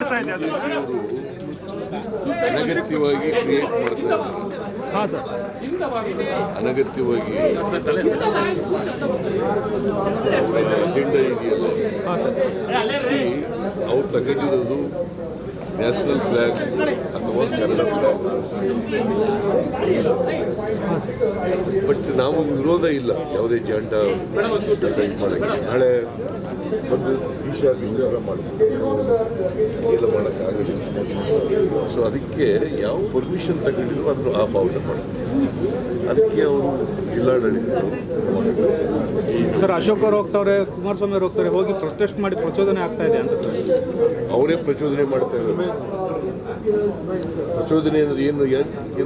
ಬರ್ತಾ ಇದೆ ಅದು. ಅನಗತ್ಯವಾಗಿ ಕ್ರಿಯೇಟ್ ಮಾಡ್ತಾ ಇದ್ದಾರೆ. ಹಾಂ ಸರ್. ಅನಗತ್ಯವಾಗಿ ಅವರ ಅಜೆಂಡಾ ಇದೆಯಲ್ಲ, ಹಾಂ ಸರ್. ಅವ್ರು ತಗೊಂಡಿರೋದು ನ್ಯಾಷನಲ್ ಫ್ಲಾಗ್ ಅಥವಾ ಕನ್ನಡ ಫ್ಲಾಗ್. ಬಟ್ ನಾವು ವಿರೋಧ ಇಲ್ಲ ಯಾವುದೇ ಜೆಂಡಾ ಇದು ಮಾಡೋಕ್ಕೆ. ನಾಳೆ ಬಂದು ಈಶಾ ಮಾಡಬೇಕು ಎಲ್ಲ ಮಾಡೋಕ್ಕಾಗಲ್ಲ. ಸೊ ಅದಕ್ಕೆ ಯಾವ ಪರ್ಮಿಷನ್ ತಗೊಂಡಿದ್ರು ಅದನ್ನು ಆ ಭಾವನೆ ಮಾಡಬೇಕು. ಅದಕ್ಕೆ ಅವರು ಜಿಲ್ಲಾಡಳಿತದವರು ಸರ್ ಅಶೋಕ್ ಅವರು ಹೋಗ್ತವ್ರೆ, ಕುಮಾರಸ್ವಾಮಿ ಅವರು ಹೋಗ್ತಾರೆ, ಹೋಗಿ ಪ್ರೊಟೆಸ್ಟ್ ಮಾಡಿ ಪ್ರಚೋದನೆ ಆಗ್ತಾ ಇದೆ ಅಂತ ಸರ್. ಅವರೇ ಪ್ರಚೋದನೆ ಮಾಡ್ತಾ ಇದ್ದಾರೆ. ಪ್ರಚೋದನೆ ಅಂದರೆ ಏನು ಯಾತಕ್ಕೆ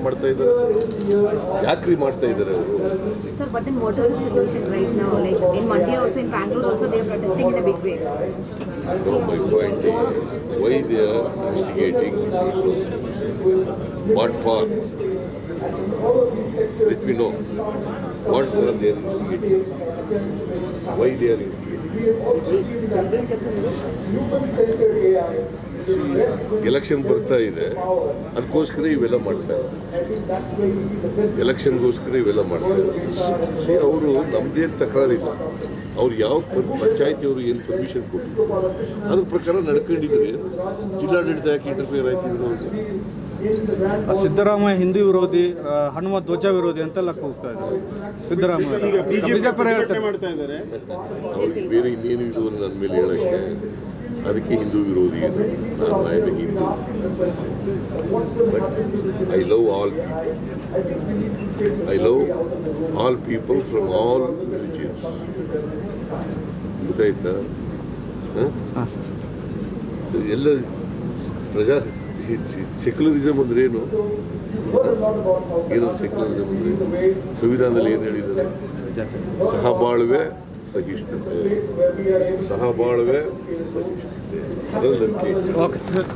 ಮಾಡ್ತಾ ಇದ್ದಾರೆ, ಯಾಕ್ರಿ ಮಾಡ್ತಾ ಇದ್ದಾರೆ ಅವರು? Sir, but then what is the solution right now? Like in Mandya also, in Bangalore also, they are protesting in a big way. No, my point is why they are instigating people. What for? Let me know. What for they are instigating? Why they are instigating? Election ಬರ್ತಾ ಇದೆ, ಅದಕ್ಕೋಸ್ಕರ ಇವೆಲ್ಲ ಮಾಡ್ತಾ ಇದ್ದಾರೆ. ಎಲೆಕ್ಷನ್ಗೋಸ್ಕರ ಇವೆಲ್ಲ ಮಾಡ್ತಾ ಇದ್ದಾರೆ. ಅವರು ನಮ್ಮದೇನು ತಕರಾರಿಲ್ಲ. ಅವ್ರು ಯಾವ ಪಂಚಾಯತಿಯವರು ಏನು ಪರ್ಮಿಷನ್ ಕೊಟ್ಟಿದ್ರು ಅದ್ರ ಪ್ರಕಾರ ನಡ್ಕೊಂಡಿದ್ರೆ ಜಿಲ್ಲಾಡಳಿತ ಯಾಕೆ ಇಂಟರ್ಫಿಯರ್ ಆಯ್ತಿದ್ರು? ಸಿದ್ದರಾಮಯ್ಯ ಹಿಂದೂ ವಿರೋಧಿ, ಹನುಮ ಧ್ವಜ ವಿರೋಧಿ ಅಂತೆಲ್ಲ ಕೂಗ್ತಾ ಇದ್ದಾರೆ ಸಿದ್ದರಾಮಯ್ಯ. ಬಿಜೆಪಿ ಹೇಳ್ತಾರೆ ಅವ್ರಿಗೆ ಬೇರೆ ಇನ್ನೇನು ಇದು ನನ್ನ ಮೇಲೆ ಹೇಳೋಕ್ಕೆ. ಅದಕ್ಕೆ ಹಿಂದೂ ವಿರೋಧಿ ಏನು, ನಾನು I am Hindu. But I love all people. I love all people from all religions. ಗೊತ್ತಾಯ್ತಾ? ಸೊ ಎಲ್ಲ ಪ್ರಜಾ ಸೆಕ್ಯುಲರಿಸಮ್ ಅಂದ್ರೆ ಏನು? ಏನು ಸೆಕ್ಯುಲರಿಸಮ್ ಅಂದರೆ ಸಂವಿಧಾನದಲ್ಲಿ ಏನು ಹೇಳಿದ್ದಾರೆ? ಸಹಬಾಳ್ವೆ ಸಹಿಷ್ಣುತೆ, ಸಹಬಾಳ್ವೆ ಸಹಿಷ್ಣುತೆ, ಅದರಲ್ಲಿ ನಂಬಿಕೆ. Okay sir.